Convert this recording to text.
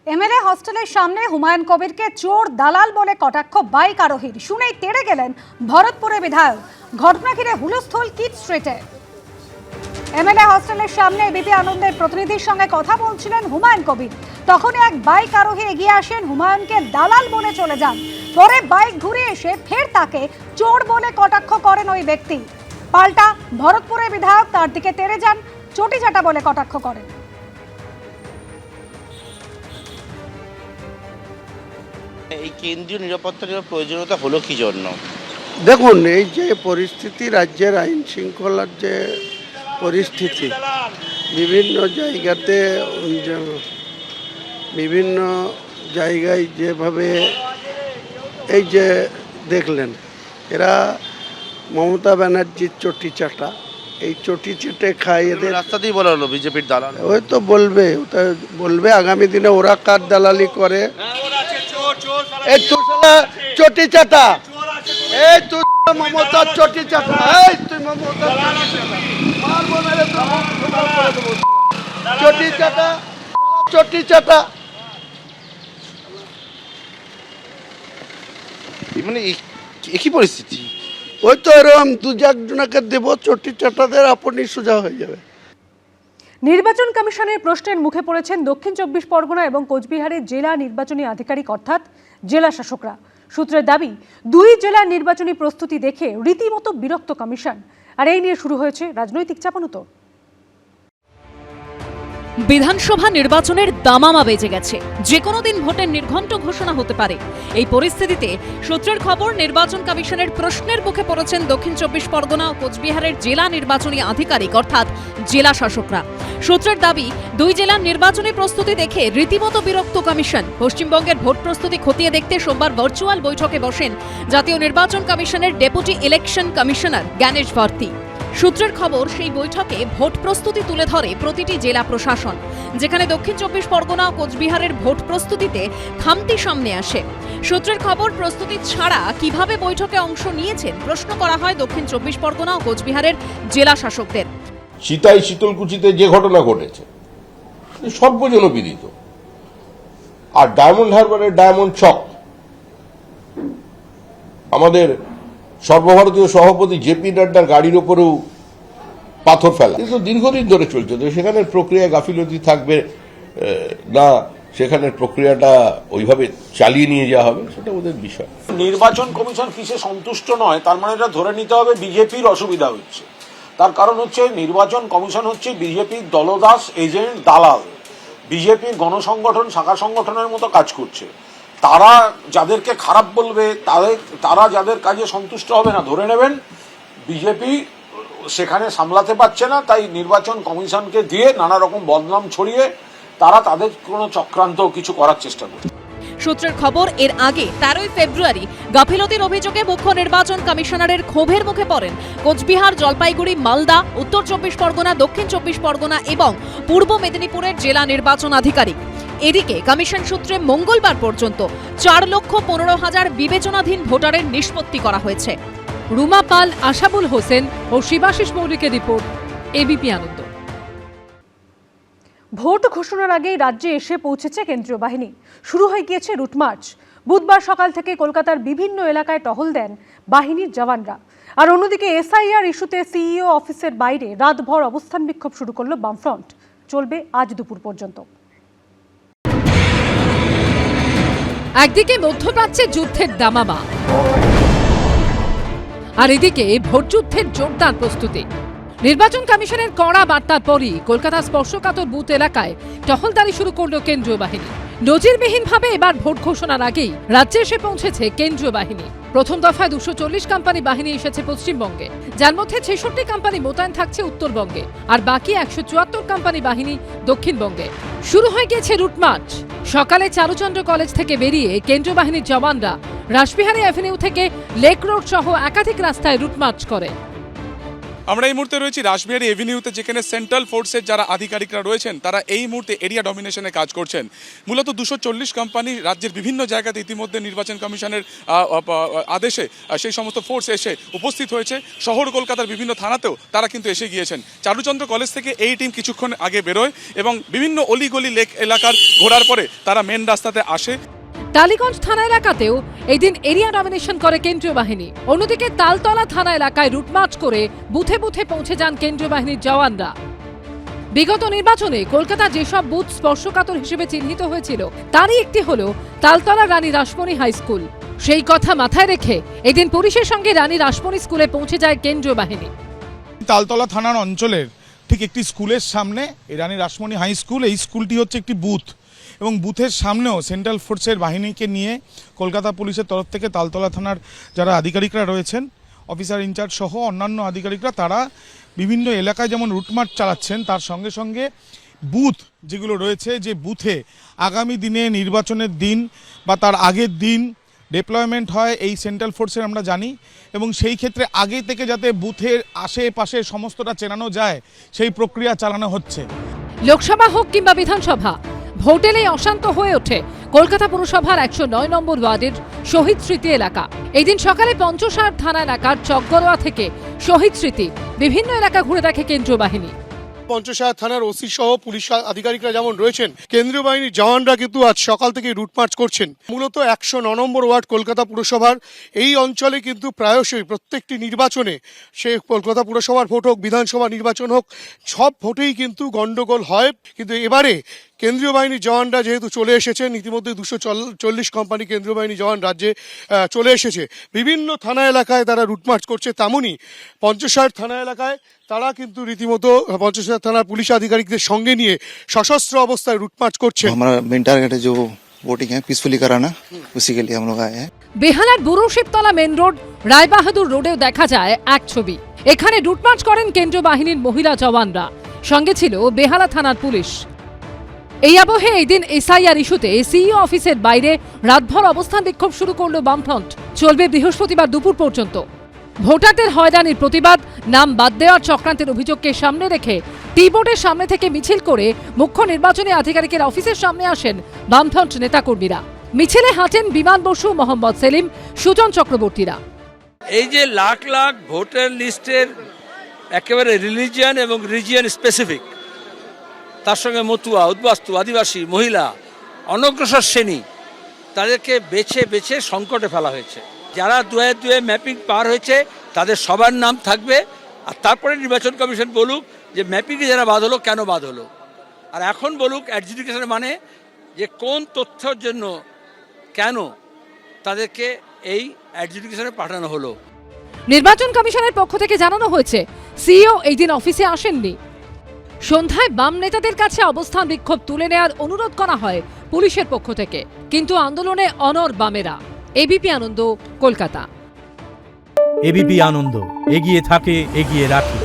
MLA হস্টেলের সামনে হুমায়ুন কবিরকে চোর দালাল বলে কটাক্ষ বাইক আরোহীর, শুনেই তেড়ে গেলেন ভরতপুরের বিধায়ক। ঘটনা ঘিরে হুলস্থুল কিট স্ট্রিটে। এমএলএ হস্টেলের সামনে এবিপি আনন্দের প্রতিনিধির সঙ্গে কথা বলছিলেন হুমায়ুন কবির। তখনই এক বাইক আরোহী এগিয়ে আসেন, হুমায়ুনকে দালাল বলে চলে যান। পরে বাইক ঘুরে এসে ফের তাকে চোর বলে কটাক্ষ করেন ওই ব্যক্তি। পাল্টা ভরতপুরের বিধায়ক তার দিকে তেড়ে যান, চটিচাটা বলে কটাক্ষ করেন। এই কেন্দ্রীয় নিরাপত্তার প্রয়োজনীয়তা হলো কি জন্য? দেখুন, এই যে পরিস্থিতি, রাজ্যের আইন শৃঙ্খলার যে পরিস্থিতি, বিভিন্ন জায়গাতে বিভিন্ন জায়গায় যেভাবে এই যে দেখলেন, এরা মমতা ব্যানার্জির চটি চাটা, এই চটি চেটে খায় এদের। রাস্তাতেই বলা হলো বিজেপির দালাল। ওই তো বলবে, ওটা বলবে আগামী দিনে ওরা কার দালালি করে। এই তো শালা চটি চাটা, এই তুই মমতার চটি চাটা, এই তুই মমতার মারবো না রে, চটি চাটা, চটি চাটা। মানে একই পরিস্থিতি। ওই তো এরকম দু একজনকে দেবো চটি চাটাদের, আপনি সোজা হয়ে যাবে। নির্বাচন কমিশনের প্রশ্নের মুখে পড়েছেন দক্ষিণ 24 পরগনা এবং কোচবিহারের জেলা নির্বাচনী আধিকারিক অর্থাৎ জেলা শাসকরা। সূত্রের দাবি, দুই জেলার নির্বাচনী প্রস্তুতি দেখে রীতিমতো বিরক্ত কমিশন। আর এই নিয়ে শুরু হয়েছে রাজনৈতিক চাপানুতো। বিধানসভা নির্বাচনের দামামা বেজে গেছে, যে কোনো দিন ভোটের নির্ঘণ্ট ঘোষণা হতে পারে। এই পরিস্থিতিতে সূত্রের খবর, নির্বাচন কমিশনের প্রশ্নের মুখে পড়েছেন দক্ষিণ 24 পরগনা ও কোচবিহারের জেলা নির্বাচনী আধিকারিক অর্থাৎ জেলা শাসকরা। সূত্রের দাবি, দুই জেলার নির্বাচনী প্রস্তুতি দেখে রীতিমতো বিরক্ত কমিশন। পশ্চিমবঙ্গের ভোট প্রস্তুতি খতিয়ে দেখতে সোমবার ভার্চুয়াল বৈঠকে বসেন জাতীয় নির্বাচন কমিশনের deputy election commissioner Gyanesh Bharati. সূত্রের খবর, সেই বৈঠকে ভোট প্রস্তুতি তুলে ধরে প্রতিটি জেলা প্রশাসন, যেখানে দক্ষিণ 24 পরগনা ও কোচবিহারের ভোট প্রস্তুতিতে খামতি সামনে আসে। সূত্রের খবর, প্রস্তুতি ছাড়া কিভাবে বৈঠকে অংশ নিয়েছেন প্রশ্ন করা হয় দক্ষিণ 24 পরগনা ও কোচবিহারের জেলা শাসকদের। সীতাই শীতলকুচিতে যে ঘটনা ঘটেছে সর্বজনবিদিত, আর ডায়মন্ড হারবারের ডায়মন্ড চক, আমাদের সর্বভারতীয় সভাপতি জেপি নাড্ডার গাড়ির ওপরেও পাথর ফেলা, কিন্তু দীর্ঘদিন ধরে চলছে। তো সেখানের প্রক্রিয়া গাফিলতি থাকবে না, সেখানের প্রক্রিয়াটা ওইভাবে চালিয়ে নিয়ে যাওয়া হবে, সেটা ওদের বিষয়। নির্বাচন কমিশন কিসে সন্তুষ্ট নয়, তার মানে এটা ধরে নিতে হবে বিজেপির অসুবিধা হচ্ছে। তার কারণ হচ্ছে নির্বাচন কমিশন হচ্ছে বিজেপির দলদাস, এজেন্ট, দালাল। বিজেপির গণসংগঠন, শাখা সংগঠনের মতো কাজ করছে। তারা যাদেরকে খারাপ বলবে, তারা যাদের কাজে সন্তুষ্ট হবে না, ধরে নেবেন বিজেপি সেখানে সামলাতে পারছে না, তাই নির্বাচন কমিশনকে দিয়ে নানা রকম বদনাম ছড়িয়ে তারা তাদের কোনো চক্রান্ত কিছু করার চেষ্টা করছে। সূত্রের খবর, এর আগে 13ই ফেব্রুয়ারি গাফিলতির অভিযোগে মুখ্য নির্বাচন কমিশনারের ক্ষোভের মুখে পড়েন কোচবিহার, জলপাইগুড়ি, মালদা, উত্তর 24 পরগনা, দক্ষিণ 24 পরগনা এবং পূর্ব মেদিনীপুরের জেলা নির্বাচন আধিকারিক। এদিকে কমিশন সূত্রে মঙ্গলবার পর্যন্ত 4,15,000 বিবেচনাধীন ভোটারের নিষ্পত্তি করা হয়েছে। রুমা পাল, আশাবুল হোসেন ও শিবাশিস মৌলিকের রিপোর্ট, এবিপি আনন্দ। ভোট ঘোষণার আগেই রাজ্যে এসে পৌঁছেছে কেন্দ্রীয় বাহিনী। শুরু হয়ে গিয়েছে রুট মার্চ। বুধবার সকাল থেকে কলকাতার বিভিন্ন এলাকায় টহল দেন বাহিনীর জওয়ানরা। আর অন্যদিকে এসআইআর ইস্যুতে সিইও অফিসের বাইরে রাতভর অবস্থান বিক্ষোভ শুরু করল বামফ্রন্ট। চলবে আজ দুপুর পর্যন্ত। একদিকে মধ্যপ্রাচ্যে যুদ্ধের দামামা, আর এদিকে ভোটযুদ্ধের জোরদার প্রস্তুতি। নির্বাচন কমিশনের কড়া বার্তার পরই কলকাতা স্পর্শকাতর বুথ এলাকায় টহলদারি শুরু করল কেন্দ্রীয় বাহিনী। নজিরবিহীনভাবে এবার ভোট ঘোষণার আগেই রাজ্যে এসে পৌঁছেছে কেন্দ্রীয় বাহিনী। প্রথম দফায় 240 কোম্পানি বাহিনী এসেছে পশ্চিমবঙ্গে, যার মধ্যে 66 কোম্পানি মোতায়েন থাকছে উত্তরবঙ্গে, আর বাকি 174 কোম্পানি বাহিনী দক্ষিণবঙ্গে। শুরু হয়ে গেছে রুট মার্চ। সকালে চারুচন্দ্র কলেজ থেকে বেরিয়ে কেন্দ্রীয় বাহিনীর জওয়ানরা রাসবিহারী অ্যাভিনিউ থেকে লেক রোড সহ একাধিক রাস্তায় রুট মার্চ করে। আমরা এই মুহূর্তে রয়েছি রাসবিহারী এভিনিউতে, যেখানে সেন্ট্রাল ফোর্সের যারা আধিকারিকরা রয়েছেন তারা এই মুহূর্তে এরিয়া ডমিনেশনে কাজ করছেন। মূলত 240 কোম্পানি রাজ্যের বিভিন্ন জায়গাতে ইতিমধ্যে নির্বাচন কমিশনের আদেশে সেই সমস্ত ফোর্স এসে উপস্থিত হয়েছে। শহর কলকাতার বিভিন্ন থানাতেও তারা কিন্তু এসে গিয়েছেন। চারুচন্দ্র কলেজ থেকে এই টিম কিছুক্ষণ আগে বেরোয় এবং বিভিন্ন অলিগলি লেক এলাকার ঘোরার পরে তারা মেন রাস্তাতে আসে। টালিগঞ্জ থানা এলাকাতেও এই দিন এরিয়া ডমিনেশন করে কেন্দ্রীয় বাহিনী। অন্যদিকে তালতলা থানা এলাকায় রুটমার্চ করে বুথে বুথে পৌঁছে যান কেন্দ্রীয় বাহিনীর জওয়ানরা। বিগত নির্বাচনে কলকাতা যেসব বুথ স্পর্শকাতর হিসেবে চিহ্নিত হয়েছিল তারই একটি হলো তালতলা রানী রাসমণি হাই স্কুল। সেই কথা মাথায় রেখে এদিন পুলিশের সঙ্গে রানী রাসমণি স্কুলে পৌঁছে যায় কেন্দ্রীয় বাহিনী। তালতলা থানার অঞ্চলের ঠিক একটি স্কুলের সামনে এই রানী রাসমণি হাই স্কুল, এই স্কুলটি হচ্ছে একটি বুথ এবং বুথের সামনেও সেন্ট্রাল ফোর্সের বাহিনীকে নিয়ে কলকাতা পুলিশের তরফ থেকে তালতলা থানার যারা আধিকারিকরা রয়েছেন, অফিসার ইনচার্জ সহ অন্যান্য আধিকারিকরা, তারা বিভিন্ন এলাকায় যেমন রুটমার্চ চালাচ্ছেন, তার সঙ্গে সঙ্গে বুথ যেগুলো রয়েছে, যে বুথে আগামী দিনে নির্বাচনের দিন বা তার আগের দিন ডিপ্লয়মেন্ট হয় এই সেন্ট্রাল ফোর্সের আমরা জানি, এবং সেই ক্ষেত্রে আগে থেকে যাতে বুথের আশেপাশে সমস্তটা চেনানো যায় সেই প্রক্রিয়া চালানো হচ্ছে। লোকসভা হোক কিংবা বিধানসভা, ভোটেলেই অশান্ত হয়ে ওঠে কলকাতা পুরসভার 109 নম্বর ওয়ার্ডের শহীদ স্মৃতি এলাকা। এই দিন সকালে পঞ্চসার থানা এলাকার চকগড়োয়া থেকে শহীদ স্মৃতি বিভিন্ন এলাকা ঘুরে দেখে কেন্দ্রীয় বাহিনী। পঞ্চসার থানার ওসি সহ পুলিশ আধিকারিকরা যেমন রয়েছেন, কেন্দ্রীয় বাহিনীর জওয়ানরা কিন্তু আজ সকাল থেকে রুটমার্চ করছেন। মূলত 109 নম্বর ওয়ার্ড কলকাতা পুরসভার এই অঞ্চলে কিন্তু প্রায়শই প্রত্যেকটি নির্বাচনে, সে কলকাতা পুরসভার ভোট হোক, বিধানসভা নির্বাচন হোক, সব ভোটেই কিন্তু গন্ডগোল হয়। কিন্তু এবারে কেন্দ্রীয় বাহিনীর জওয়ানরা যেহেতু চলে এসেছেন, ইতিমধ্যে 240 কোম্পানি কেন্দ্রীয় বাহিনী জওয়ান রাজ্যে চলে এসেছে, বিভিন্ন থানা এলাকায় তারা রুটমার্চ করছে। তেমনই পঞ্চসার থানা এলাকায় তারা কিন্তু রীতিমতো পঞ্চসার থানার পুলিশ আধিকারিকদের সঙ্গে নিয়ে সশস্ত্র অবস্থায় রুটমার্চ করছে। हमारा मेन टारगेट है जो वोटिंग है पीसफुली कराना, उसी के लिए हम लोग आए हैं। বেহালার বুড়ো শিবতলা মেন রোড রায়বাহাদুর রোডেও দেখা যায় এক ছবি। এখানে রুটমার্চ করেন কেন্দ্রীয় বাহিনীর মহিলা জওয়ানরা, সঙ্গে ছিল বেহালা থানার পুলিশ। এই আবহে এই দিন এসআইআর ইস্যুতে সিইও অফিসের বাইরে রাতভর অবস্থান বিক্ষোভ শুরু করল বামফ্রন্ট। চলবে বৃহস্পতিবার দুপুর পর্যন্ত। ভোটারদের হয়রানির প্রতিবাদ, নাম বাদ দেওয়ার চক্রান্তের অভিযোগকে সামনে রেখে টি বোর্ডের সামনে থেকে মিছিল করে মুখ্য নির্বাচনী আধিকারিকের অফিসের সামনে আসেন বামফ্রন্ট নেতাকর্মীরা। মিছিলে হাঁটেন বিমান বসু, মোহাম্মদ সেলিম, সুজন চক্রবর্তীরা। এই যে লাখ লাখ ভোটার লিস্টের একেবারে রিলিজিয়ান এবং রিজিয়ন স্পেসিফিক, তার সঙ্গে মতুয়া, উদ্বাস্তু, আদিবাসী, মহিলা, অনগ্রসর শ্রেণী, তাদেরকে বেছে বেছে সংকটে ফেলা হয়েছে। যারা দুয়ে দুয়ে ম্যাপিং পার হয়েছে তাদের সবার নাম থাকবে, আর তারপরে নির্বাচন কমিশন বলুক যে ম্যাপিংয়ে যারা বাদ হলো কেন বাদ হলো, আর এখন বলুক অ্যাডজুডিকেশন মানে যে কোন তথ্যের জন্য কেন তাদেরকে এই অ্যাডজুডিকেশনে পাঠানো হলো। নির্বাচন কমিশনের পক্ষ থেকে জানানো হয়েছে সিইও এই দিন অফিসে আসেননি। সন্ধ্যায় বাম নেতাদের কাছে অবস্থান বিক্ষোভ তুলে নেওয়ার অনুরোধ করা হয় পুলিশের পক্ষ থেকে, কিন্তু আন্দোলনে অনড় বামেরা। এবিপি আনন্দ, কলকাতা। এবিপি আনন্দ, এগিয়ে থাকে, এগিয়ে রাখে।